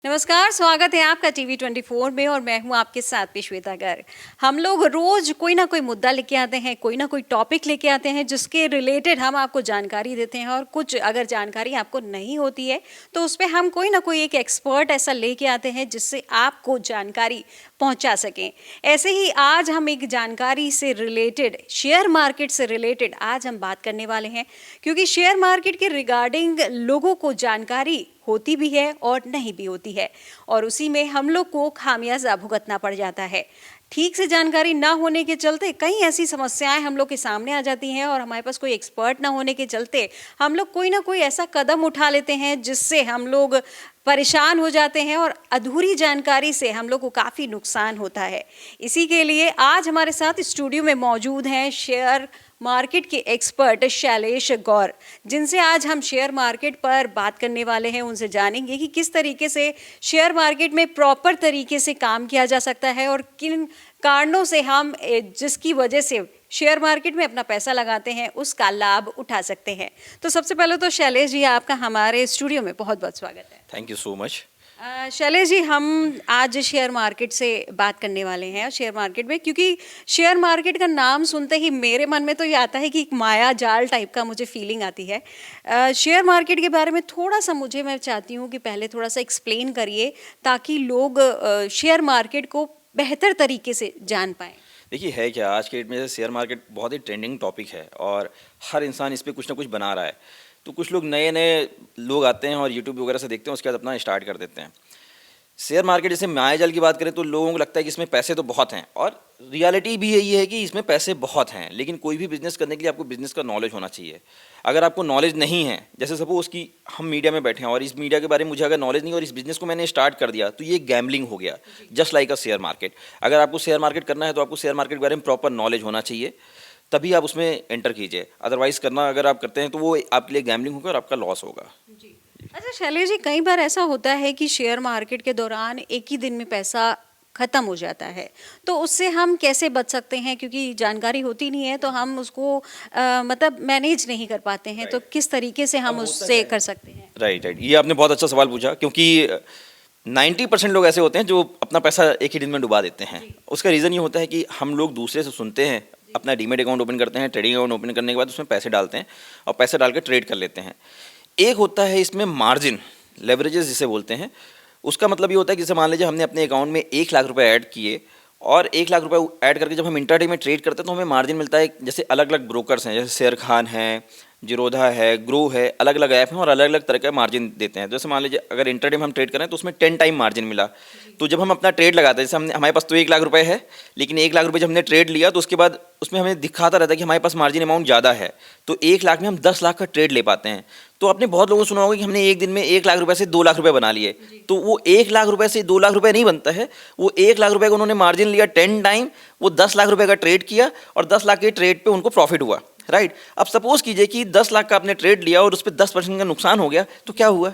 नमस्कार, स्वागत है आपका टीवी 24 में और मैं हूं आपके साथ में श्वेता गर्ग। हम लोग रोज कोई ना कोई मुद्दा लेके आते हैं, कोई ना कोई टॉपिक लेके आते हैं जिसके रिलेटेड हम आपको जानकारी देते हैं और कुछ अगर जानकारी आपको नहीं होती है तो उस पर हम कोई ना कोई एक एक्सपर्ट ऐसा लेके आते हैं जिससे आपको जानकारी पहुंचा सकें। ऐसे ही आज हम एक जानकारी से रिलेटेड, शेयर मार्केट से रिलेटेड आज हम बात करने वाले हैं, क्योंकि शेयर मार्केट के रिगार्डिंग लोगों को जानकारी होती भी है और नहीं भी होती है और उसी में हम लोग को खामियाजा भुगतना पड़ जाता है। ठीक से जानकारी ना होने के चलते कई ऐसी समस्याएं हम लोग के सामने आ जाती हैं और हमारे पास कोई एक्सपर्ट ना होने के चलते हम लोग कोई ना कोई ऐसा कदम उठा लेते हैं जिससे हम लोग परेशान हो जाते हैं और अधूरी जानकारी से हम लोग को काफ़ी नुकसान होता है। इसी के लिए आज हमारे साथ स्टूडियो में मौजूद हैं शेयर मार्केट के एक्सपर्ट शैलेश गौर, जिनसे आज हम शेयर मार्केट पर बात करने वाले हैं। उनसे जानेंगे कि किस तरीके से शेयर मार्केट में प्रॉपर तरीके से काम किया जा सकता है और किन कारणों से हम जिसकी वजह से शेयर मार्केट में अपना पैसा लगाते हैं उसका लाभ उठा सकते हैं। तो सबसे पहले तो शैलेश जी, आपका हमारे स्टूडियो में बहुत बहुत स्वागत है। Thank you so much. Shailesh ji, हम आज शेयर मार्केट से बात करने वाले हैं। शेयर मार्केट में, क्योंकि शेयर मार्केट का नाम सुनते ही मेरे मन में तो ये आता है कि एक माया जाल टाइप का मुझे फीलिंग आती है। शेयर मार्केट के बारे में थोड़ा सा मैं चाहती हूँ कि पहले थोड़ा सा एक्सप्लेन करिए ताकि लोग शेयर मार्केट को बेहतर तरीके से जान पाएँ। देखिए, है क्या, आज के डेट में शेयर मार्केट बहुत ही ट्रेंडिंग टॉपिक है और हर इंसान इस पर कुछ ना कुछ बना रहा है। तो कुछ लोग नए नए लोग आते हैं और यूट्यूब वगैरह से देखते हैं, उसके बाद अपना स्टार्ट कर देते हैं। शेयर मार्केट जैसे मायाजाल की बात करें तो लोगों को लगता है कि इसमें पैसे तो बहुत हैं और रियलिटी भी यही है कि इसमें पैसे बहुत हैं, लेकिन कोई भी बिज़नेस करने के लिए आपको बिज़नेस का नॉलेज होना चाहिए। अगर आपको नॉलेज नहीं है, जैसे सपोज कि हम मीडिया में बैठे हैं और इस मीडिया के बारे में मुझे अगर नॉलेज नहीं और इस बिज़नेस को मैंने स्टार्ट कर दिया तो ये गैम्बलिंग हो गया, just like a share market. अगर आपको शेयर मार्केट करना है तो आपको शेयर मार्केट के बारे में प्रॉपर नॉलेज होना चाहिए, तभी आप उसमें एंटर कीजिए। अदरवाइज़ करना अगर आप करते हैं तो वो आपके लिए गैम्बलिंग होगा और आपका लॉस होगा। अच्छा शैलेश जी, कई बार ऐसा होता है कि शेयर मार्केट के दौरान एक ही दिन में पैसा खत्म हो जाता है, तो उससे हम कैसे बच सकते हैं? क्योंकि जानकारी होती नहीं है तो हम उसको मतलब मैनेज नहीं कर पाते हैं, तो किस तरीके से हम उससे कर सकते हैं? राइट, ये आपने बहुत अच्छा सवाल पूछा, क्योंकि 90% लोग ऐसे होते हैं जो अपना पैसा एक ही दिन में डुबा देते हैं। उसका रीज़न ये होता है कि हम लोग दूसरे से सुनते हैं, अपना डीमेट अकाउंट ओपन करते हैं, ट्रेडिंग अकाउंट ओपन करने के बाद उसमें पैसे डालते हैं और पैसे डाल के ट्रेड कर लेते हैं। एक होता है इसमें मार्जिन, लेवरेजेस जिसे बोलते हैं। उसका मतलब ये होता है कि जैसे मान लीजिए हमने अपने अकाउंट में 1 लाख रुपए ऐड किए और 1 लाख रुपए ऐड करके जब हम इंट्राडे में ट्रेड करते हैं तो हमें मार्जिन मिलता है। जैसे अलग अलग ब्रोकर्स हैं, जैसे शेर खान है, जीरोधा है, ग्रो है, अलग अलग ऐप हैं और अलग अलग तरह का मार्जिन देते हैं। जैसे मान लीजिए अगर इंट्राडे में हम ट्रेड करें तो उसमें 10 टाइम मार्जिन मिला। तो जब हम अपना ट्रेड लगाते हैं, जैसे हमने हमारे पास तो 1 लाख रुपए है, लेकिन 1 लाख रुपए जब हमने ट्रेड लिया तो उसके बाद उसमें हमें दिखाता रहता है कि हमारे पास मार्जिन अमाउंट ज़्यादा है, तो 1 लाख में हम 10 लाख का ट्रेड ले पाते हैं। तो आपने बहुत लोगों को सुना होगा कि हमने एक दिन में 1 लाख रुपए से 2 लाख रुपए बना लिए। तो वो 1 लाख रुपए से 2 लाख रुपए नहीं बनता है, वो 1 लाख रुपए का उन्होंने मार्जिन लिया 10 टाइम, वो 10 लाख रुपए का ट्रेड किया और 10 लाख के ट्रेड पे उनको प्रॉफिट हुआ। राइट, अब सपोज कीजिए कि 10 लाख का आपने ट्रेड लिया और उस पर 10% का नुकसान हो गया, तो क्या हुआ?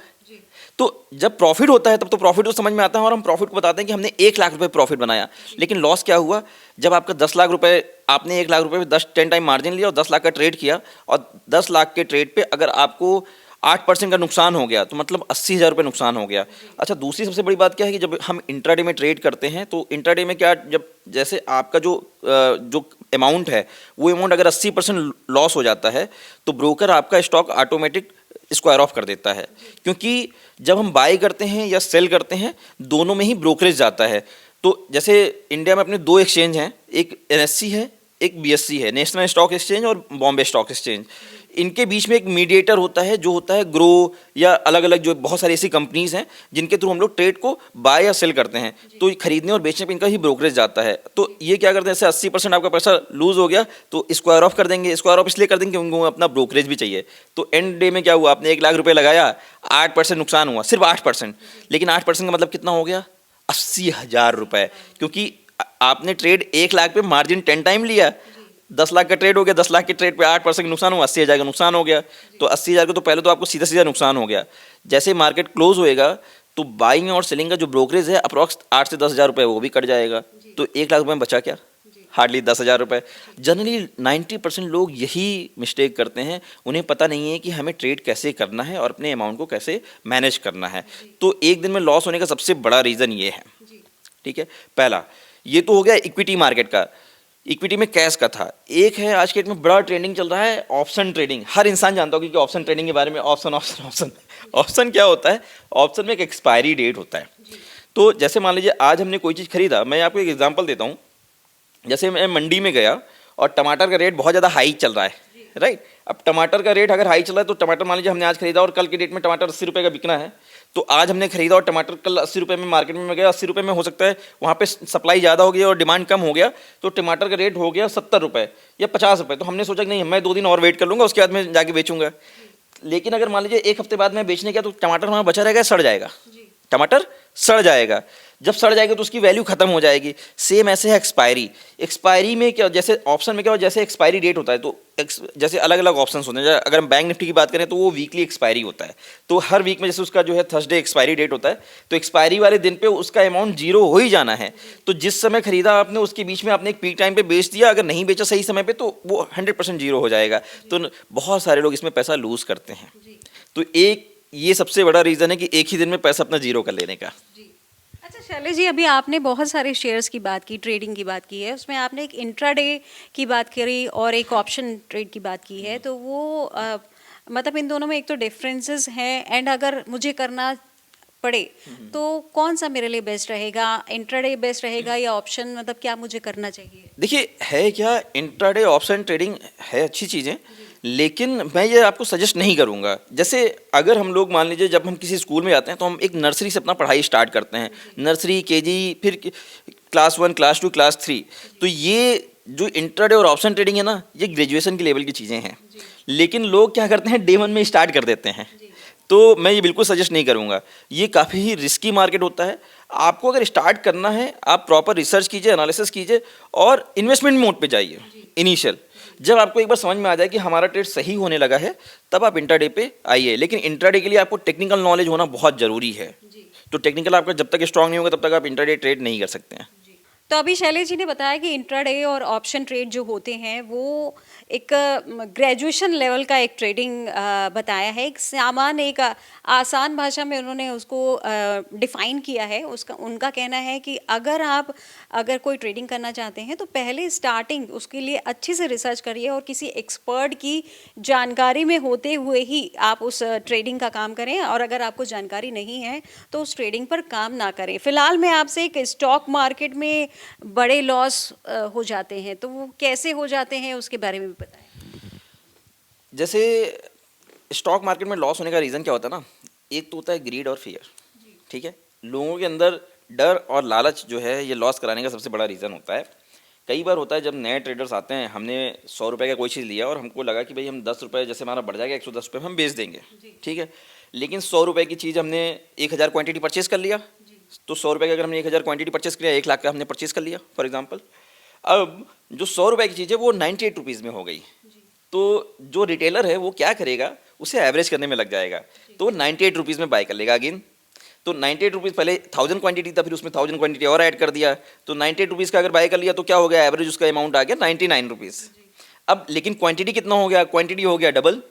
तो जब प्रॉफिट होता है तब तो प्रॉफिट को समझ में आता है और हम प्रॉफिट को बताते हैं कि हमने 1 लाख रुपए प्रॉफिट बनाया। लेकिन लॉस क्या हुआ? जब आपका 10 लाख रुपए, आपने 1 लाख रुपए में 10 टाइम मार्जिन लिया और 10 लाख का ट्रेड किया और 10 लाख के ट्रेड पे अगर आपको 8% का नुकसान हो गया तो मतलब 80,000 रुपये नुकसान हो गया। अच्छा, दूसरी सबसे बड़ी बात क्या है कि जब हम इंट्राडे में ट्रेड करते हैं तो इंट्राडे में क्या, जब जैसे आपका जो अमाउंट है वो अमाउंट अगर 80% लॉस हो जाता है तो ब्रोकर आपका स्टॉक ऑटोमेटिक स्क्वायर ऑफ कर देता है, क्योंकि जब हम बाय करते हैं या सेल करते हैं दोनों में ही ब्रोकरेज जाता है। तो जैसे इंडिया में अपने 2 एक्सचेंज हैं, एक NSE है, एक BSE है, नेशनल स्टॉक एक्सचेंज और बॉम्बे स्टॉक एक्सचेंज। इनके बीच में एक मीडिएटर होता है जो होता है ग्रो, या अलग अलग जो बहुत सारी ऐसी कंपनीज हैं जिनके थ्रू हम लोग ट्रेड को बाय या सेल करते हैं। तो खरीदने और बेचने पे इनका ही ब्रोकरेज जाता है। तो ये क्या करते हैं, जैसे 80% आपका पैसा लूज हो गया तो स्क्वायर ऑफ कर देंगे। स्क्वायर ऑफ इसलिए कर देंगे क्योंकि उनको अपना ब्रोकरेज भी चाहिए। तो एंड डे में क्या हुआ, आपने 1 लाख रुपये लगाया, 8% नुकसान हुआ, सिर्फ 8%। लेकिन 8% का मतलब कितना हो गया? 80,000 रुपये, क्योंकि आपने ट्रेड 1 लाख पे मार्जिन 10 टाइम लिया। 10 लाख का ट्रेड हो गया, 10 लाख के ट्रेड पे 8% नुकसान हुआ, 80,000 का नुकसान हो गया। तो 80,000 का तो पहले तो आपको सीधा सीधा नुकसान हो गया। जैसे मार्केट क्लोज होएगा तो बाइंग और सेलिंग का जो ब्रोकरेज है अप्रॉक्स 8 से 10,000 रुपये वो भी कट जाएगा। तो 1 लाख रुपये में बचा क्या? हार्डली 10,000 रुपये। जनरली 90% लोग यही मिस्टेक करते हैं, उन्हें पता नहीं है कि हमें ट्रेड कैसे करना है और अपने अमाउंट को कैसे मैनेज करना है। तो एक दिन में लॉस होने का सबसे बड़ा रीज़न ये है, ठीक है। पहला ये तो हो गया इक्विटी मार्केट का, इक्विटी में कैश का था। एक है आज के डेट में बड़ा ट्रेंडिंग चल रहा है ऑप्शन ट्रेडिंग। हर इंसान जानता होगा कि ऑप्शन ट्रेडिंग के बारे में। ऑप्शन ऑप्शन ऑप्शन ऑप्शन क्या होता है? ऑप्शन में एक एक्सपायरी डेट होता है। तो जैसे मान लीजिए आज हमने कोई चीज़ खरीदा, मैं आपको एक एग्जांपल देता हूँ। जैसे मैं मंडी में गया और टमाटर का रेट बहुत ज़्यादा हाई चल रहा है, राइट। अब टमाटर का रेट अगर हाई चल रहा है तो टमाटर मान लीजिए हमने आज खरीदा और कल के डेट में टमाटर 80 रुपये का बिकना है। तो आज हमने खरीदा और टमाटर कल 80 रुपये में मार्केट में गया, 80 रुपये में हो सकता है वहाँ पे सप्लाई ज़्यादा हो गया और डिमांड कम हो गया, तो टमाटर का रेट हो गया 70 रुपये या 50 रुपये। तो हमने सोचा कि नहीं, मैं 2 दिन और वेट कर लूँगा, उसके बाद मैं जाके बेचूंगा। लेकिन अगर मान लीजिए एक हफ्ते बाद मैं बेचने गया तो टमाटर वहाँ बचा रहेगा, सड़ जाएगा, टमाटर सड़ जाएगा। जब सड़ जाएगा तो उसकी वैल्यू खत्म हो जाएगी। सेम ऐसे है एक्सपायरी। एक्सपायरी में क्या, जैसे ऑप्शन में क्या हो, जैसे एक्सपायरी डेट होता है तो जैसे अलग अलग ऑप्शन होते हैं। अगर हम बैंक निफ्टी की बात करें तो वो वीकली एक्सपायरी होता है। तो हर वीक में जैसे उसका जो है थर्सडे एक्सपायरी डेट होता है, तो एक्सपायरी वाले दिन पे उसका अमाउंट जीरो हो ही जाना है। तो जिस समय खरीदा आपने उसके बीच में आपने एक पीक टाइम पे बेच दिया, अगर नहीं बेचा सही समय पे तो वो 100% जीरो हो जाएगा। तो बहुत सारे लोग इसमें पैसा लूज करते हैं। तो एक ये सबसे बड़ा रीज़न है कि एक ही दिन में पैसा अपना जीरो कर लेने का। अच्छा शैलेश जी, अभी आपने बहुत सारे शेयर्स की बात की, ट्रेडिंग की बात की है, उसमें आपने एक इंट्राडे की बात करी और एक ऑप्शन ट्रेड की बात की है। तो वो मतलब इन दोनों में एक तो डिफरेंसेस हैं, एंड अगर मुझे करना पड़े तो कौन सा मेरे लिए बेस्ट रहेगा? इंट्राडे बेस्ट रहेगा या ऑप्शन? मतलब क्या मुझे करना चाहिए? देखिए है क्या, इंट्राडे ऑप्शन ट्रेडिंग है अच्छी चीज़ें, लेकिन मैं ये आपको सजेस्ट नहीं करूँगा। जैसे अगर हम लोग मान लीजिए जब हम किसी स्कूल में जाते हैं तो हम एक नर्सरी से अपना पढ़ाई स्टार्ट करते हैं, नर्सरी, केजी, फिर क्लास 1, क्लास 2, क्लास 3। तो ये जो इंट्राडे और ऑप्शन ट्रेडिंग है ना, ये ग्रेजुएशन के लेवल की चीज़ें हैं। लेकिन लोग क्या करते हैं, डे 1 में स्टार्ट कर देते हैं। तो मैं ये बिल्कुल सजेस्ट नहीं करूँगा, ये काफ़ी ही रिस्की मार्केट होता है। आपको अगर स्टार्ट करना है, आप प्रॉपर रिसर्च कीजिए, एनालिसिस कीजिए और इन्वेस्टमेंट मोड पे जाइए इनिशियल। जब आपको एक बार समझ में आ जाए कि हमारा ट्रेड सही होने लगा है, तब आप इंट्राडे पे आइए। लेकिन इंट्राडे के लिए आपको टेक्निकल नॉलेज होना बहुत ज़रूरी है। तो टेक्निकल आपका जब तक स्ट्रांग नहीं होगा तब तक आप इंट्राडे ट्रेड नहीं कर सकते हैं। तो अभी शैलेश जी ने बताया कि इंट्राडे और ऑप्शन ट्रेड जो होते हैं वो एक ग्रेजुएशन लेवल का एक ट्रेडिंग बताया है। एक सामान्य, एक आसान भाषा में उन्होंने उसको डिफाइन किया है। उसका उनका कहना है कि अगर कोई ट्रेडिंग करना चाहते हैं तो पहले स्टार्टिंग उसके लिए अच्छे से रिसर्च करिए और किसी एक्सपर्ट की जानकारी में होते हुए ही आप उस ट्रेडिंग का काम करें, और अगर आपको जानकारी नहीं है तो उस ट्रेडिंग पर काम ना करें। फिलहाल मैं आपसे एक स्टॉक मार्केट में बड़े लॉस हो जाते हैं, तो वो कैसे हो जाते हैं उसके बारे में भी बताएं। जैसे स्टॉक मार्केट में लॉस होने का रीज़न क्या होता है ना, एक तो होता है ग्रीड और फियर, ठीक है। लोगों के अंदर डर और लालच जो है ये लॉस कराने का सबसे बड़ा रीज़न होता है। कई बार होता है जब नए ट्रेडर्स आते हैं, हमने 100 रुपये का कोई चीज़ लिया और हमको लगा कि भाई हम 10 रुपये, जैसे हमारा बढ़ जाएगा 110 रुपये में हम बेच देंगे, ठीक है। लेकिन 100 रुपये की चीज़ हमने 1000 क्वांटिटी परचेज़ कर लिया। तो 100 रुपये का अगर हमने 1000 क्वांटिटी परचेज़ किया, 1 लाख का हमने परचेज़ कर लिया फॉर एग्जांपल। अब जो 100 रुपये की चीज़ है वो 98 रुपीज़ में हो गई। तो जो रिटेलर है वो क्या करेगा, उसे एवरेज करने में लग जाएगा। तो 98 रुपीज़ में बाय कर लेगा अगेन। तो 98 रुपीज़, पहले 1000 क्वांटिटी था, फिर उसमें 1000 क्वांटिटी और ऐड कर दिया। तो 98 रुपीज़ का अगर बाय कर लिया तो क्या हो गया, एवरेज उसका अमाउंट आ गया 99 रुपीज़। अब लेकिन क्वांटिटी कितना हो गया, क्वांटिटी हो गया डबल,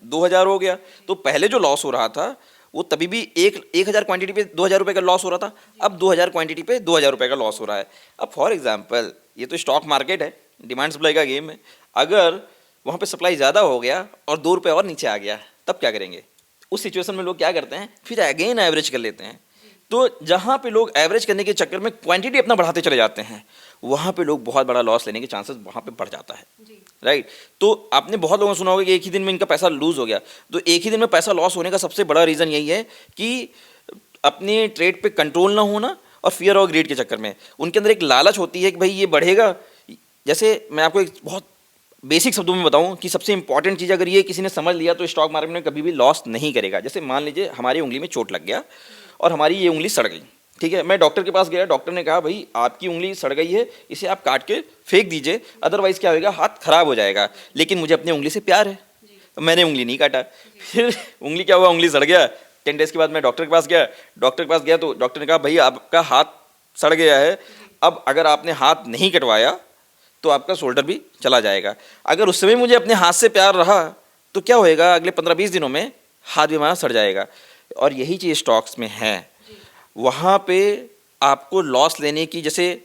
2000 हो गया। तो पहले जो लॉस हो रहा था वो तभी भी 1000 क्वांटिटी पे 2000 रुपये का लॉस हो रहा था, अब 2000 क्वांटिटी पे 2000 रुपये का लॉस हो रहा है। अब फॉर एग्जांपल ये तो स्टॉक मार्केट है, डिमांड सप्लाई का गेम है। अगर वहाँ पे सप्लाई ज़्यादा हो गया और 2 रुपये और नीचे आ गया, तब क्या करेंगे? उस सिचुएशन में लोग क्या करते हैं, फिर अगेन एवरेज कर लेते हैं। तो जहाँ पे लोग एवरेज करने के चक्कर में क्वांटिटी अपना बढ़ाते चले जाते हैं, वहाँ पे लोग बहुत बड़ा लॉस लेने के चांसेस वहाँ पे बढ़ जाता है, राइट। तो आपने बहुत लोगों ने सुना होगा कि एक ही दिन में इनका पैसा लूज हो गया। तो एक ही दिन में पैसा लॉस होने का सबसे बड़ा रीज़न यही है कि अपने ट्रेड पे कंट्रोल ना होना और फियर और ग्रीड के चक्कर में उनके अंदर एक लालच होती है कि भाई ये बढ़ेगा। जैसे मैं आपको एक बहुत बेसिक शब्दों में बताऊं कि सबसे इंपॉर्टेंट चीज़ अगर ये किसी ने समझ लिया तो स्टॉक मार्केट में कभी भी लॉस नहीं करेगा। जैसे मान लीजिए हमारी उंगली में चोट लग गया और हमारी ये उंगली सड़ गई, ठीक है। मैं डॉक्टर के पास गया, डॉक्टर ने कहा भाई आपकी उंगली सड़ गई है, इसे आप काट के फेंक दीजिए, अदरवाइज़ क्या होगा, हाथ खराब हो जाएगा। लेकिन मुझे अपनी उंगली से प्यार है, तो मैंने उंगली नहीं काटा। फिर उंगली क्या हुआ, उंगली सड़ गया। 10 डेज़ के बाद मैं डॉक्टर के पास गया तो डॉक्टर ने कहा भाई आपका हाथ सड़ गया है, अब अगर आपने हाथ नहीं कटवाया तो आपका शोल्डर भी चला जाएगा। अगर उस समय मुझे अपने हाथ से प्यार रहा तो क्या होएगा, अगले 15-20 दिनों में हाथ भी हमारा सड़ जाएगा। और यही चीज़ स्टॉक्स में है। वहाँ पे आपको लॉस लेने की, जैसे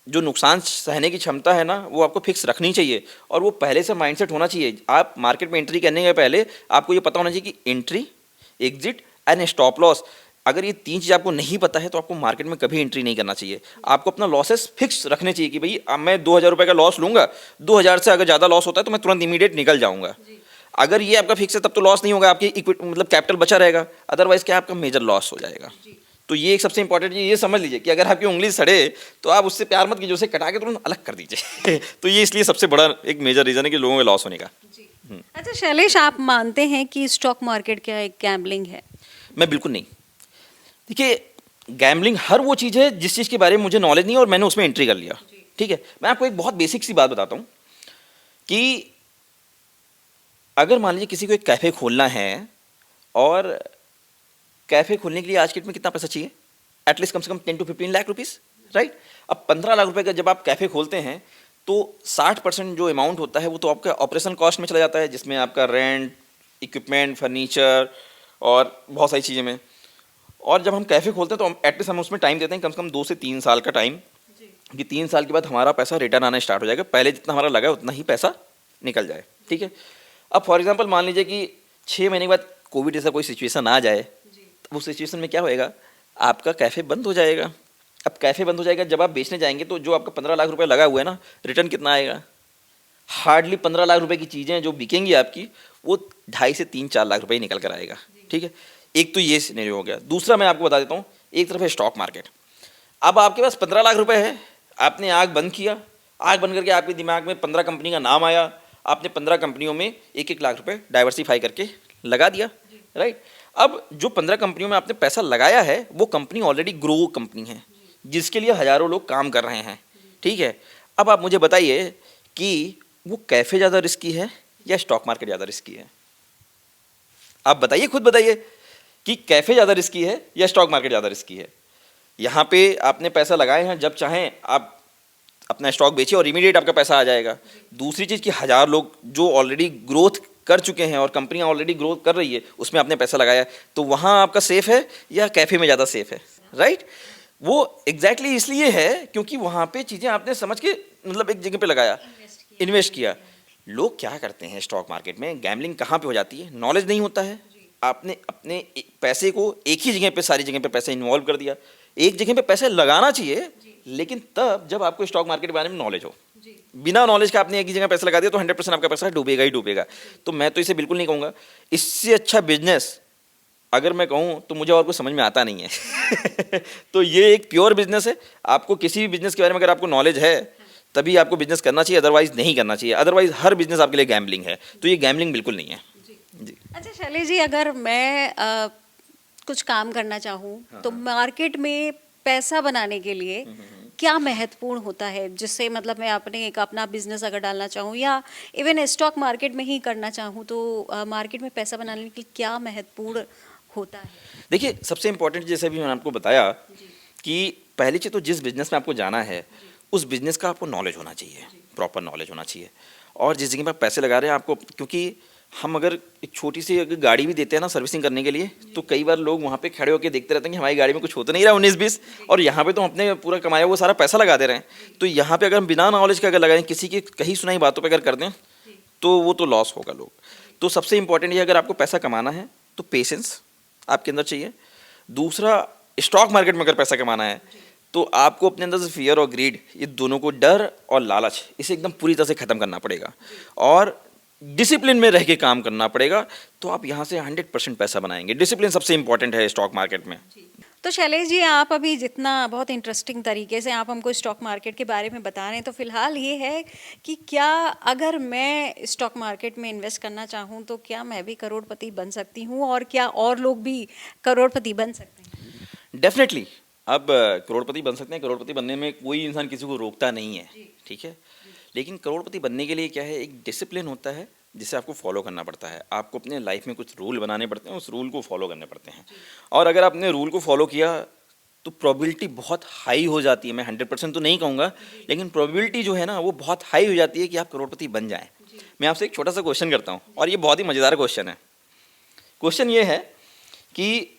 जो नुकसान सहने की क्षमता है ना, वो आपको फिक्स रखनी चाहिए और वो पहले से माइंडसेट होना चाहिए। आप मार्केट में एंट्री करने के पहले आपको ये पता होना चाहिए कि entry, exit and stop loss, अगर ये 3 चीज़ आपको नहीं पता है तो आपको मार्केट में कभी एंट्री नहीं करना चाहिए। आपको अपना लॉसेस फिक्स रखने चाहिए कि भाई अब मैं 2,000 रुपये का लॉस लूँगा, 2,000 से अगर ज़्यादा लॉस होता है तो मैं तुरंत इमीडिएट निकल जाऊँगा। अगर ये आपका फिक्स है तब तो लॉस नहीं होगा, आपकी इक्विटी मतलब कैपिटल बचा रहेगा, अदरवाइज क्या आपका मेजर लॉस हो जाएगा। तो ये एक सबसे इंपॉर्टेंट चीज़ ये समझ लीजिए कि अगर आपकी उंगली सड़े तो आप उससे प्यार मत कीजिए, उसे कटा के तुरंत अलग कर दीजिए। तो ये इसलिए सबसे बड़ा एक मेजर रीज़न है कि लोगों के लॉस होने का। अच्छा शैलेश, आप मानते हैं कि स्टॉक मार्केट क्या एक गैम्बलिंग है? मैं बिल्कुल नहीं। देखिए, गैम्बलिंग हर वो चीज़ है जिस चीज़ के बारे में मुझे नॉलेज नहीं है और मैंने उसमें एंट्री कर लिया। ठीक है, मैं आपको एक बहुत बेसिक सी बात बताता हूँ कि अगर मान लीजिए किसी को एक कैफ़े खोलना है और कैफ़े खोलने के लिए आज के डेट में कितना पैसा चाहिए, एटलीस्ट कम से कम 10 to 15 लाख रुपीस, राइट। अब 15 लाख रुपए का जब आप कैफ़े खोलते हैं तो 60% जो अमाउंट होता है वो तो आपका ऑपरेशन कॉस्ट में चला जाता है, जिसमें आपका रेंट, इक्विपमेंट, फर्नीचर और बहुत सारी चीज़ें में। और जब हम कैफ़े खोलते हैं तो एटलीस्ट हम उसमें टाइम देते हैं कम से कम 2 से 3 साल का टाइम, कि 3 साल के बाद हमारा पैसा रिटर्न आना स्टार्ट हो जाएगा, पहले जितना हमारा लगा उतना ही पैसा निकल जाए। ठीक है, अब फॉर एग्जांपल मान लीजिए कि 6 महीने के बाद कोविड जैसा कोई सिचुएशन आ जाए, तो उस सिचुएशन में क्या होएगा, आपका कैफ़े बंद हो जाएगा। अब कैफ़े बंद हो जाएगा, जब आप बेचने जाएंगे तो जो आपका 15 लाख रुपए लगा हुआ है ना, रिटर्न कितना आएगा? हार्डली 15 लाख रुपए की चीज़ें जो बिकेंगी आपकी, वो 2.5 से 3-4 लाख रुपए ही निकल कर आएगा। ठीक है, एक तो ये सिनेरियो हो गया। दूसरा मैं आपको बता देता हूँ, एक तरफ है स्टॉक मार्केट। अब आपके पास 15 लाख रुपए है, आपने आँख बंद किया, आँख बंद करके आपके दिमाग में 15 कंपनी का नाम आया, आपने 15 कंपनियों में 1-1 लाख रुपए डाइवर्सिफाई करके लगा दिया, राइट। अब जो 15 कंपनियों में आपने पैसा लगाया है वो कंपनी ऑलरेडी ग्रो कंपनी है, जिसके लिए हज़ारों लोग काम कर रहे हैं। ठीक है, अब आप मुझे बताइए कि वो कैफ़े ज़्यादा रिस्की है या स्टॉक मार्केट ज़्यादा रिस्की है? आप बताइए, खुद बताइए कि कैफ़े ज़्यादा रिस्की है या स्टॉक मार्केट ज़्यादा रिस्की है? यहाँ पे आपने पैसा लगाए हैं, जब चाहें आप अपना स्टॉक बेचिए और इमीडिएट आपका पैसा आ जाएगा। दूसरी चीज़ कि 1000 लोग जो ऑलरेडी ग्रोथ कर चुके हैं और कंपनियां ऑलरेडी ग्रोथ कर रही है उसमें आपने पैसा लगाया, तो वहाँ आपका सेफ है या कैफ़े में ज़्यादा सेफ है, राइट। वो एग्जैक्टली इसलिए है क्योंकि वहाँ पे चीज़ें आपने समझ के मतलब एक जगह पे लगाया, इन्वेस्ट किया। लोग क्या करते हैं स्टॉक मार्केट में, गैम्बलिंग कहाँ पे हो जाती है, नॉलेज नहीं होता है। आपने अपने पैसे को एक ही जगह पे, सारी जगह पे पैसे इन्वॉल्व कर दिया। एक जगह पे पैसे लगाना चाहिए, लेकिन तब जब आपको स्टॉक मार्केट के बारे में नॉलेज हो। बिना नॉलेज के आपने एक ही जगह पैसा लगा दिया तो 100% आपका पैसा डूबेगा ही डूबेगा। तो मैं तो इसे बिल्कुल नहीं कहूँगा। इससे अच्छा बिजनेस अगर मैं कहूँ तो मुझे और कुछ समझ में आता नहीं है। तो ये एक प्योर बिजनेस है। आपको किसी भी बिजनेस के बारे में अगर आपको नॉलेज है तभी आपको बिजनेस करना चाहिए, अदरवाइज नहीं करना चाहिए। अदरवाइज हर बिजनेस आपके लिए गैम्बलिंग है, तो ये गैम्बलिंग बिल्कुल नहीं है। जी। अच्छा शैलेश जी, अगर मैं कुछ काम करना चाहूँ तो मार्केट में पैसा बनाने के लिए क्या महत्वपूर्ण होता है, जिससे मतलब मैं अपने एक अपना बिजनेस अगर डालना चाहूँ या इवन स्टॉक मार्केट में ही करना चाहूँ तो मार्केट में पैसा बनाने के लिए क्या महत्वपूर्ण होता है? देखिए, सबसे इंपॉर्टेंट जैसे भी मैंने आपको बताया कि पहली चीज़ तो जिस बिजनेस में आपको जाना है उस बिजनेस का आपको नॉलेज होना चाहिए, प्रॉपर नॉलेज होना चाहिए। और जिस जगह पर आप पैसे लगा रहे हैं आपको, क्योंकि हम अगर एक छोटी सी अगर गाड़ी भी देते हैं ना सर्विसिंग करने के लिए, तो कई बार लोग वहाँ पे खड़े होकर देखते रहते हैं कि हमारी गाड़ी में कुछ होता नहीं रहा 19-20, और यहाँ पे तो हम अपने पूरा कमाया वो सारा पैसा लगा दे रहे हैं। तो यहाँ पे अगर हम बिना नॉलेज के अगर लगाएं, किसी की कहीं सुनाई बातों पे अगर कर दें तो वो तो लॉस होगा लोग। तो सबसे इंपॉर्टेंट ये, अगर आपको पैसा कमाना है तो पेशेंस आपके अंदर चाहिए। दूसरा, स्टॉक मार्केट में अगर पैसा कमाना है तो आपको अपने अंदर से फियर और ग्रीड, ये दोनों को, डर और लालच, इसे एकदम पूरी तरह से ख़त्म करना पड़ेगा और डिसिप्लिन में रह के काम करना पड़ेगा। तो आप यहाँ से 100% पैसा बनाएंगे। डिसिप्लिन सबसे इंपॉर्टेंट है स्टॉक मार्केट में। तो शैलेश जी, आप अभी जितना बहुत इंटरेस्टिंग तरीके से आप हमको स्टॉक मार्केट के बारे में बता रहे हैं, तो फिलहाल ये है कि क्या अगर मैं स्टॉक मार्केट में इन्वेस्ट करना चाहूँ तो क्या मैं भी करोड़पति बन सकती हूँ, और क्या और लोग भी करोड़पति बन सकते हैं? डेफिनेटली अब करोड़पति बन सकते हैं। करोड़पति बनने में कोई इंसान किसी को रोकता नहीं है, ठीक है। लेकिन करोड़पति बनने के लिए क्या है, एक डिसिप्लिन होता है जिसे आपको फॉलो करना पड़ता है। आपको अपने लाइफ में कुछ रूल बनाने पड़ते हैं, उस रूल को फॉलो करने पड़ते हैं। और अगर आपने रूल को फॉलो किया तो प्रोबेबिलिटी बहुत हाई हो जाती है। मैं 100% तो नहीं कहूँगा, लेकिन प्रोबेबिलिटी जो है ना वो बहुत हाई हो जाती है कि आप करोड़पति बन जाएं। मैं आपसे एक छोटा सा क्वेश्चन करता हूँ, और ये बहुत ही मज़ेदार क्वेश्चन है। क्वेश्चन ये है कि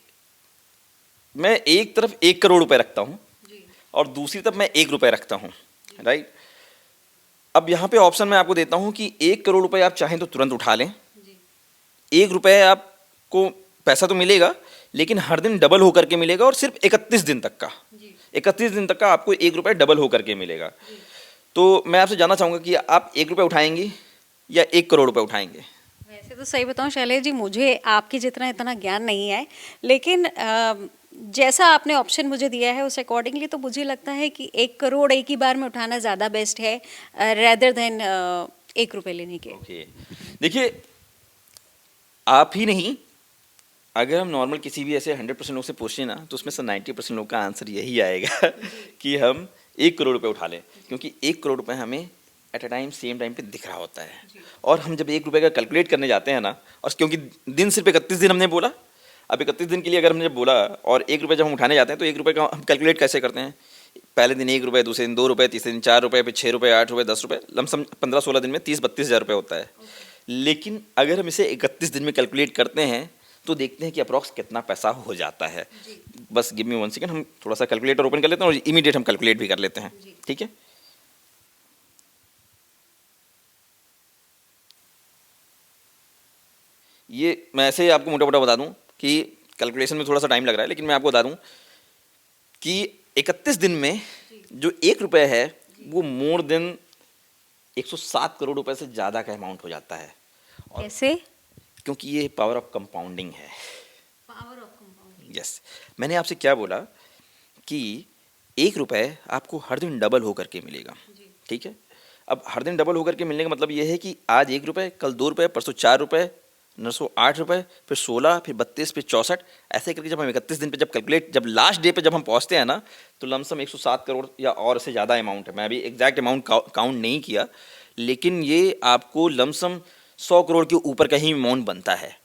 मैं एक तरफ 1 करोड़ रुपए रखता हूँ और दूसरी तरफ मैं 1 रुपये रखता हूँ, राइट। अब यहाँ पे ऑप्शन मैं आपको देता हूँ कि 1 करोड़ रुपए आप चाहें तो तुरंत उठा लें, 1 रुपये आपको पैसा तो मिलेगा लेकिन हर दिन डबल होकर के मिलेगा, और सिर्फ 31 दिन तक का, 31 दिन तक का आपको 1 रुपये डबल होकर के मिलेगा। तो मैं आपसे जानना चाहूँगा कि आप 1 रुपये उठाएंगी या 1 करोड़ रुपए उठाएंगे? वैसे तो सही बताऊं शैलेश जी, मुझे आपकी जितना इतना ज्ञान नहीं है, लेकिन जैसा आपने ऑप्शन मुझे दिया है उस अकॉर्डिंगली तो मुझे लगता है कि 1 करोड़ एक ही बार में उठाना ज़्यादा बेस्ट है रेदर देन 1 रुपये लेने के। ओके, देखिए आप ही नहीं, अगर हम नॉर्मल किसी भी ऐसे 100% लोग से पूछें ना, तो उसमें से 90% लोग का आंसर यही आएगा कि हम 1 करोड़ रुपए उठा लें, क्योंकि 1 करोड़ रुपए हमें at a time same time पे दिख रहा होता है। और हम जब 1 रुपये का कैलकुलेट करने जाते हैं ना, और क्योंकि दिन सिर्फ 31 दिन हमने बोला, अब 31 दिन के लिए अगर हमने जब बोला और 1 रुपये जब हम उठाने जाते हैं, तो 1 रुपये का हम कैलकुलेट कैसे करते हैं? पहले दिन 1 रुपये, दूसरे दिन 2 रुपये, तीसरे दिन 4 रुपये, फिर 6 रुपये, 8 रुपये, 10 रुपये, लमसम 15-16 दिन में 30-32 हज़ार रुपये होता है। लेकिन अगर हम इसे 31 दिन में कैलकुलेट करते हैं तो देखते हैं कि अप्रॉक्स कितना पैसा हो जाता है। बस गिव मी 1 सेकंड, हम थोड़ा सा कैलकुलेटर ओपन कर लेते हैं और इमीडिएट हम कैलकुलेट भी कर लेते हैं, ठीक है। ये मैं ऐसे ही आपको मोटा मोटा बता दूं कि कैलकुलेशन में थोड़ा सा टाइम लग रहा है, लेकिन मैं आपको बता दूं कि 31 दिन में जो 1 रुपये है वो मोर देन 107 करोड़ रुपए से ज़्यादा का अमाउंट हो जाता है। और कैसे? क्योंकि ये पावर ऑफ कंपाउंडिंग है। Power of compounding. यस, मैंने आपसे क्या बोला कि 1 रुपये आपको हर दिन डबल होकर के मिलेगा, ठीक है। अब हर दिन डबल होकर के मिलने का मतलब ये है कि आज 1 रुपये, कल 2 रुपये, परसों 4 रुपये, नरसों 8 रुपये, फिर 16, फिर 32, फिर 64, ऐसे करके जब हम 31 दिन पे जब कैलकुलेट, जब लास्ट डे पे जब हम पहुंचते हैं ना, तो लमसम 107 करोड़ या और से ज़्यादा अमाउंट है। मैं अभी एग्जैक्ट अमाउंट काउंट नहीं किया, लेकिन ये आपको लमसम 100 करोड़ के ऊपर का ही अमाउंट बनता है।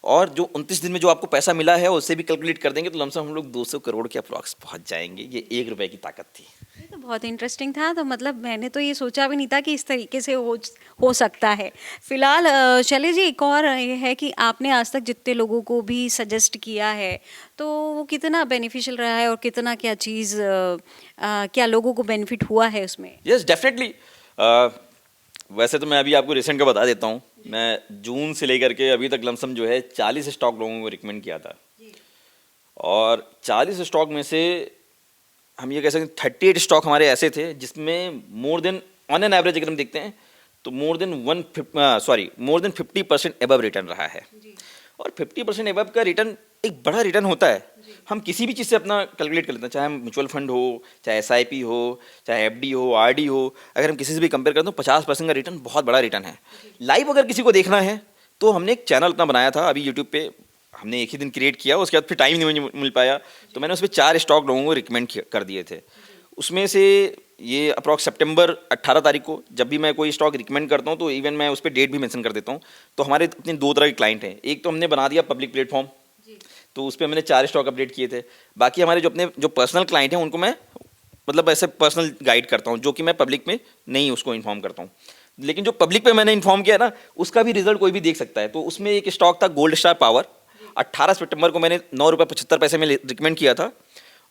और जो 29 दिन में जो आपको पैसा मिला है उससे भी कैलकुलेट कर देंगे तो लमसम हम लोग 200 करोड़ के अप्रॉक्स पहुंच जाएंगे। ये 1 रुपये की ताकत थी। ये तो बहुत इंटरेस्टिंग था। तो मतलब मैंने तो ये सोचा भी नहीं था कि इस तरीके से हो सकता है। फिलहाल शैलेश जी, एक और ये है कि आपने आज तक जितने लोगों को भी सजेस्ट किया है तो वो कितना बेनिफिशियल रहा है और कितना क्या चीज़ क्या लोगों को बेनिफिट हुआ है उसमें? Yes, definitely. वैसे तो मैं अभी आपको रिसेंट का बता देता हूँ, मैं जून से लेकर के अभी तक लमसम जो है 40 स्टॉक लोगों को रिकमेंड किया था, और 40 स्टॉक में से हम ये कह सकते हैं 38 स्टॉक हमारे ऐसे थे जिसमें more than on an average अगर हम देखते हैं तो मोर देन 50% एबव रिटर्न रहा है। और 50% एबव का रिटर्न एक बड़ा रिटर्न होता है। हम किसी भी चीज़ से अपना कैलकुलेट कर लेते हैं, चाहे हम म्यूचुअल फंड हो, चाहे SIP हो, चाहे FD हो, RD हो, अगर हम किसी से भी कंपेयर करते हैं तो 50% का रिटर्न बहुत बड़ा रिटर्न है। लाइव अगर किसी को देखना है तो हमने एक चैनल अपना बनाया था, अभी यूट्यूब पे हमने एक ही दिन क्रिएट किया, उसके बाद फिर टाइम नहीं मिल पाया, तो मैंने उस पर 4 स्टॉक लोगों को रिकमेंड कर दिए थे। उसमें से ये अप्रॉक्स सितंबर 18 तारीख को जब भी मैं कोई स्टॉक रिकमेंड करता हूँ तो इवन मैं उस पर डेट भी मेंशन कर देता हूँ। तो हमारे अपने 2 तरह के क्लाइंट हैं, एक तो हमने बना दिया पब्लिक प्लेटफॉर्म, तो उस पर मैंने 4 स्टॉक अपडेट किए थे। बाकी हमारे जो पर्सनल क्लाइंट हैं उनको मैं मतलब ऐसे पर्सनल गाइड करता हूँ, जो कि मैं पब्लिक में नहीं उसको इन्फॉर्म करता हूँ। लेकिन जो पब्लिक पे मैंने इन्फॉर्म किया ना, उसका भी रिजल्ट कोई भी देख सकता है। तो उसमें एक स्टॉक था गोल्ड स्टार पावर, 18 सितंबर को मैंने 9 रुपये 75 पैसे में रिकमेंड किया था,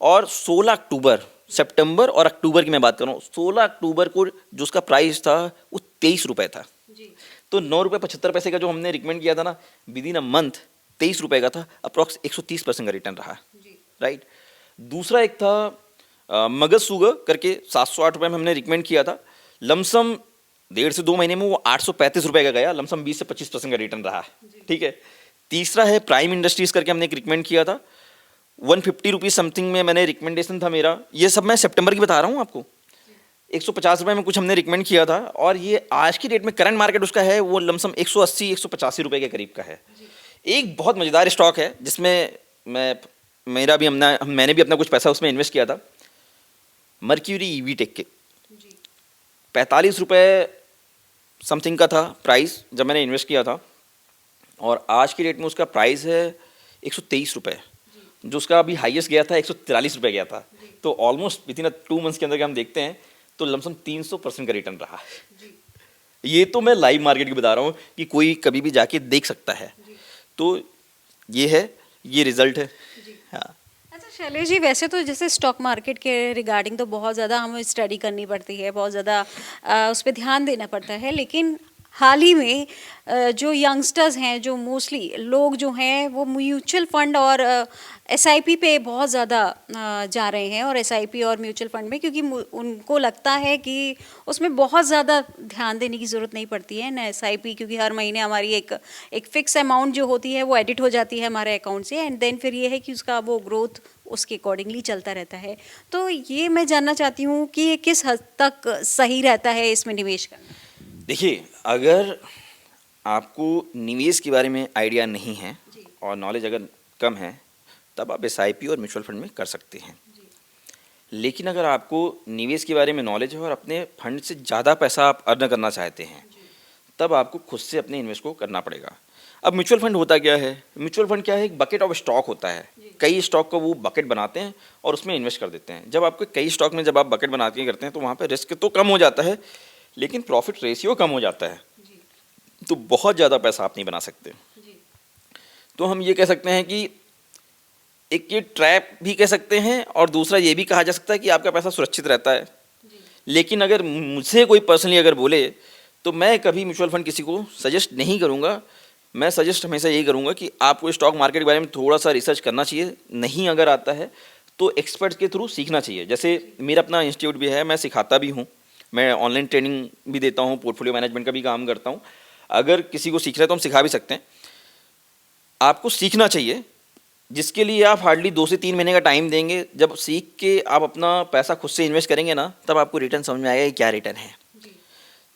और 16 अक्टूबर, सितंबर और अक्टूबर की मैं बात कर रहा हूँ, 16 अक्टूबर को जो उसका प्राइस था वो 23 रुपये था। तो 9 रुपये 75 पैसे का जो हमने रिकमेंड किया था ना, विद इन अ मंथ 23 रुपये का था, अप्रॉक्स 130% का रिटर्न रहा, राइट। दूसरा एक था मगज सुगर करके 708 रुपये में हमने रिकमेंड किया था, लमसम 1.5 से 2 महीने में वो 835 रुपये का गया, लमसम 20 से 25% का रिटर्न रहा, ठीक है। तीसरा है प्राइम इंडस्ट्रीज करके हमने एक रिकमेंड किया था, 150 रुपीज़ समथिंग में मैंने रिकमेंडेशन था मेरा। ये सब मैं सितंबर की बता रहा हूँ आपको। 150 रुपये में कुछ हमने रिकमेंड किया था, और ये आज की डेट में करंट मार्केट उसका है वो लमसम 180-185 रुपये के करीब का है। एक बहुत मज़ेदार स्टॉक है जिसमें मैंने भी अपना कुछ पैसा उसमें इन्वेस्ट किया था, मर्क्यूरी EV टेक के 45 रुपये समथिंग का था प्राइस जब मैंने इन्वेस्ट किया था, और आज की डेट में उसका प्राइस है 123 रुपये। जो उसका अभी हाईएस्ट गया था 143 रुपये गया था, तो ऑलमोस्ट विद इन 2 मंथ्स के अंदर हम देखते हैं तो लमसम 300% का रिटर्न रहा है। ये तो मैं लाइव मार्केट की बता रहा हूँ कि कोई कभी भी जाके देख सकता है। तो ये है, ये रिजल्ट है। हाँ। अच्छा शैलेश जी, वैसे तो जैसे स्टॉक मार्केट के रिगार्डिंग तो बहुत ज़्यादा हमें स्टडी करनी पड़ती है, बहुत ज़्यादा उस पर ध्यान देना पड़ता है, लेकिन हाल ही में जो यंगस्टर्स हैं, जो मोस्टली लोग जो हैं वो म्यूचुअल फंड और एसआईपी पे बहुत ज़्यादा जा रहे हैं, और एसआईपी और म्यूचुअल फंड में, क्योंकि उनको लगता है कि उसमें बहुत ज़्यादा ध्यान देने की ज़रूरत नहीं पड़ती है ना एसआईपी, क्योंकि हर महीने हमारी एक फिक्स अमाउंट जो होती है वो एडिट हो जाती है हमारे अकाउंट से, एंड देन फिर ये है कि उसका वो ग्रोथ उसके अकॉर्डिंगली चलता रहता है। तो ये मैं जानना चाहती हूँ कि ये किस हद तक सही रहता है इसमें निवेश करना। देखिए, अगर आपको निवेश के बारे में आइडिया नहीं है और नॉलेज अगर कम है, तब आप एसआईपी और म्यूचुअल फंड में कर सकते हैं। लेकिन अगर आपको निवेश के बारे में नॉलेज है और अपने फंड से ज़्यादा पैसा आप अर्न करना चाहते हैं, तब आपको खुद से अपने इन्वेस्ट को करना पड़ेगा। अब म्यूचुअल फंड होता क्या है? म्यूचुअल फंड क्या है? एक बकेट ऑफ स्टॉक होता है। कई स्टॉक को वो बकेट बनाते हैं और उसमें इन्वेस्ट कर देते हैं। जब आपको कई स्टॉक में जब आप बकेट बना के करते हैं तो वहाँ पर रिस्क तो कम हो जाता है, लेकिन प्रॉफिट रेशियो कम हो जाता है, तो बहुत ज़्यादा पैसा आप नहीं बना सकते। तो हम ये कह सकते हैं कि एक ये ट्रैप भी कह सकते हैं, और दूसरा ये भी कहा जा सकता है कि आपका पैसा सुरक्षित रहता है। लेकिन अगर मुझसे कोई पर्सनली अगर बोले तो मैं कभी म्यूचुअल फंड किसी को सजेस्ट नहीं करूँगा। मैं सजेस्ट हमेशा यही करूँगा कि आपको स्टॉक मार्केट के बारे में थोड़ा सा रिसर्च करना चाहिए। नहीं अगर आता है तो एक्सपर्ट्स के थ्रू सीखना चाहिए। जैसे मेरा अपना इंस्टीट्यूट भी है, मैं सिखाता भी हूँ, मैं ऑनलाइन ट्रेनिंग भी देता हूँ, पोर्टफोलियो मैनेजमेंट का भी काम करता हूँ। अगर किसी को सीख रहा है तो हम सिखा भी सकते हैं। आपको सीखना चाहिए, जिसके लिए आप हार्डली 2 से 3 महीने का टाइम देंगे। जब सीख के आप अपना पैसा खुद से इन्वेस्ट करेंगे ना, तब आपको रिटर्न समझ में आएगा कि क्या रिटर्न है।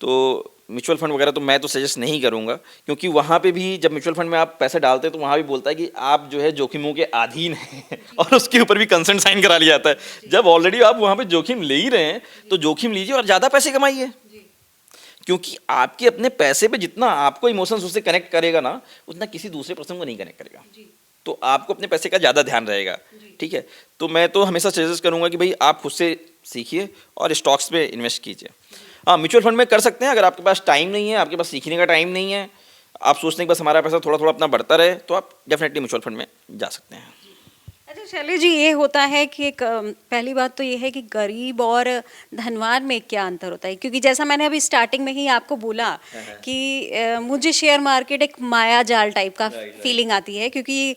तो म्यूचुअल फंड वगैरह तो मैं तो सजेस्ट नहीं करूंगा, क्योंकि वहाँ पे भी जब म्यूचुअल फंड में आप पैसे डालते हैं तो वहाँ भी बोलता है कि आप जो है जोखिमों के अधीन हैं और उसके ऊपर भी कंसेंट साइन करा लिया जाता है। जब ऑलरेडी आप वहाँ पे जोखिम ले ही रहे हैं तो जोखिम लीजिए और ज़्यादा पैसे कमाइए, क्योंकि आपके अपने पैसे पे जितना आपको इमोशंस उससे कनेक्ट करेगा ना, उतना किसी दूसरे पर्सन को नहीं कनेक्ट करेगा। तो आपको अपने पैसे का ज़्यादा ध्यान रहेगा। ठीक है, तो मैं तो हमेशा सजेस्ट करूंगा कि भाई आप खुद से सीखिए और स्टॉक्स पे इन्वेस्ट कीजिए। हाँ, म्यूचुअल फंड में कर सकते हैं। अगर आपके पास टाइम नहीं है, आपके पास सीखने का टाइम नहीं है, आप सोचते हैं कि बस हमारा पैसा थोड़ा थोड़ा अपना बढ़ता रहे, तो आप डेफिनेटली म्यूचुअल फंड में जा सकते हैं। अच्छा शैलेश जी, ये होता है कि एक पहली बात तो ये है कि गरीब और धनवान में क्या अंतर होता है, क्योंकि जैसा मैंने अभी स्टार्टिंग में ही आपको बोला कि मुझे शेयर मार्केट एक माया जाल टाइप का फीलिंग आती है, क्योंकि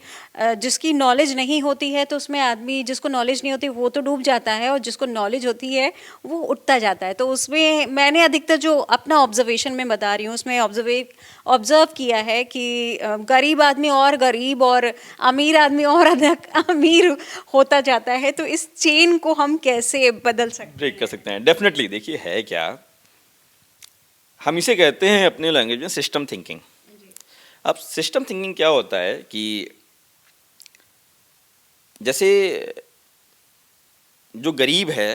जिसकी नॉलेज नहीं होती है तो उसमें आदमी, जिसको नॉलेज नहीं होती वो तो डूब जाता है, और जिसको नॉलेज होती है वो उठता जाता है। तो उसमें मैंने अधिकतर जो अपना ऑब्जर्वेशन में बता रही हूँ, उसमें ऑब्जर्व किया है कि गरीब आदमी और गरीब और अमीर आदमी और अधिक अमीर होता जाता है। तो इस चेन को हम कैसे बदल सकते हैं, ब्रेक कर सकते हैं? डेफिनेटली। देखिए, है क्या, हम इसे कहते हैं अपने लैंग्वेज में सिस्टम थिंकिंग। अब सिस्टम थिंकिंग क्या होता है कि जैसे जो गरीब है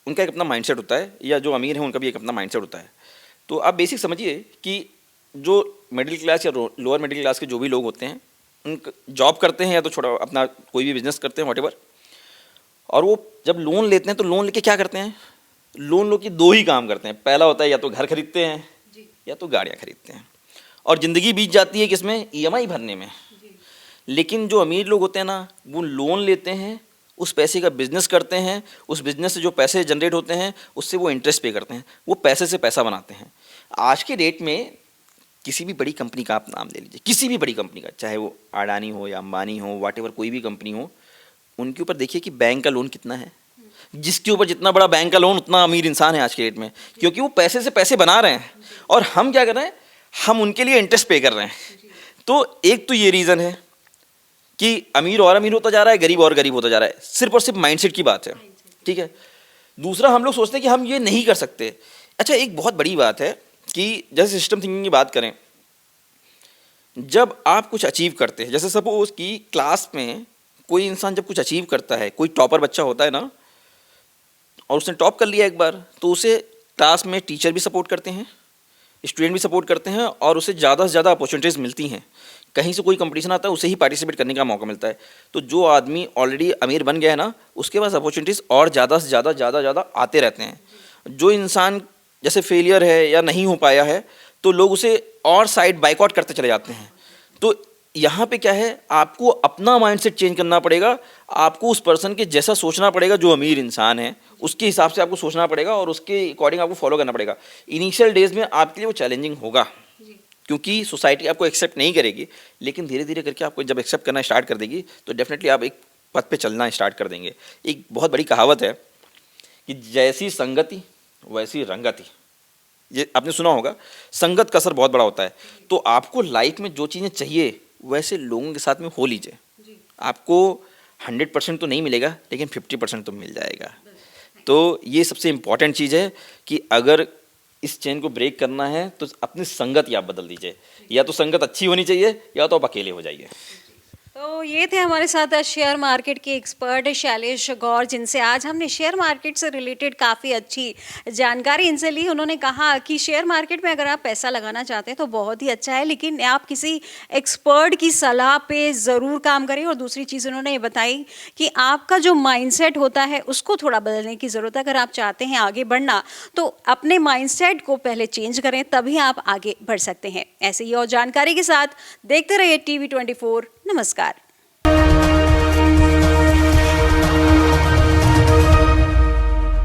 उनका एक अपना माइंडसेट होता है, या जो अमीर है उनका भी एक अपना माइंडसेट होता है। तो आप बेसिक समझिए कि जो मिडिल क्लास या लोअर मिडिल क्लास के जो भी लोग होते हैं, उनका जॉब करते हैं या तो छोटा अपना कोई भी बिजनेस करते हैं, व्हाटएवर, और वो जब लोन लेते हैं तो लोन लेके क्या करते हैं, लोन लो के 2 ही काम करते हैं। पहला होता है या तो घर खरीदते हैं या तो गाड़ियाँ खरीदते हैं, और ज़िंदगी बीत जाती है किसमें, ईएमआई भरने में। लेकिन जो अमीर लोग होते हैं ना, वो लोन लेते हैं, उस पैसे का बिजनेस करते हैं, उस बिजनेस से जो पैसे जनरेट होते हैं उससे वो इंटरेस्ट पे करते हैं, वो पैसे से पैसा बनाते हैं। आज के डेट में किसी भी बड़ी कंपनी का आप नाम ले लीजिए, किसी भी बड़ी कंपनी का, चाहे वो अडानी हो या अंबानी हो, व्हाटएवर कोई भी कंपनी हो, उनके ऊपर देखिए कि बैंक का लोन कितना है। जिसके ऊपर जितना बड़ा बैंक का लोन, उतना अमीर इंसान है आज के डेट में, क्योंकि वो पैसे से पैसे बना रहे हैं और हम क्या कर रहे हैं, हम उनके लिए इंटरेस्ट पे कर रहे हैं। तो एक तो ये रीज़न है कि अमीर और अमीर होता जा रहा है, गरीब और गरीब होता जा रहा है। सिर्फ और सिर्फ माइंडसेट की बात है। ठीक है, दूसरा हम लोग सोचते हैं कि हम ये नहीं कर सकते। अच्छा, एक बहुत बड़ी बात है कि जैसे सिस्टम थिंकिंग की बात करें, जब आप कुछ अचीव करते हैं, जैसे सपोज कि क्लास में कोई इंसान जब कुछ अचीव करता है, कोई टॉपर बच्चा होता है ना, और उसने टॉप कर लिया एक बार, तो उसे क्लास में टीचर भी सपोर्ट करते हैं, स्टूडेंट भी सपोर्ट करते हैं, और उसे ज़्यादा से ज़्यादा अपॉर्चुनिटीज़ मिलती हैं, कहीं से कोई कंपटीशन आता है उसे ही पार्टिसिपेट करने का मौका मिलता है। तो जो आदमी ऑलरेडी अमीर बन गया है ना, उसके पास अपॉर्चुनिटीज़ और ज़्यादा से ज़्यादा आते रहते हैं। जो इंसान जैसे फेलियर है या नहीं हो पाया है, तो लोग उसे और साइड बाइकआउट करते चले जाते हैं। तो यहाँ पे क्या है, आपको अपना माइंडसेट चेंज करना पड़ेगा, आपको उस पर्सन के जैसा सोचना पड़ेगा जो अमीर इंसान है, उसके हिसाब से आपको सोचना पड़ेगा और उसके अकॉर्डिंग आपको फॉलो करना पड़ेगा। इनिशियल डेज में आपके लिए वो चैलेंजिंग होगा, क्योंकि सोसाइटी आपको एक्सेप्ट नहीं करेगी, लेकिन धीरे धीरे करके आपको जब एक्सेप्ट करना स्टार्ट कर देगी तो डेफिनेटली आप एक पथ पे चलना स्टार्ट कर देंगे। एक बहुत बड़ी कहावत है कि जैसी संगति वैसी रंगति, ये आपने सुना होगा। संगत का असर बहुत बड़ा होता है। तो आपको लाइफ में जो चीज़ें चाहिए वैसे लोगों के साथ में हो लीजिए। आपको 100% तो नहीं मिलेगा, लेकिन 50% तो मिल जाएगा। तो ये सबसे इम्पॉर्टेंट चीज़ है कि अगर इस चेन को ब्रेक करना है तो अपनी संगत ही आप बदल दीजिए। या तो संगत अच्छी होनी चाहिए या तो आप अकेले हो जाइए। तो ये थे हमारे साथ शेयर मार्केट के एक्सपर्ट शैलेश गौर, जिनसे आज हमने शेयर मार्केट से रिलेटेड काफ़ी अच्छी जानकारी इनसे ली। उन्होंने कहा कि शेयर मार्केट में अगर आप पैसा लगाना चाहते हैं तो बहुत ही अच्छा है, लेकिन आप किसी एक्सपर्ट की सलाह पे ज़रूर काम करें। और दूसरी चीज़ उन्होंने ये बताई कि आपका जो माइंडसेट होता है उसको थोड़ा बदलने की ज़रूरत है। अगर आप चाहते हैं आगे बढ़ना तो अपने माइंडसेट को पहले चेंज करें, तभी आप आगे बढ़ सकते हैं। ऐसे ही और जानकारी के साथ देखते रहिए TV24। नमस्कार।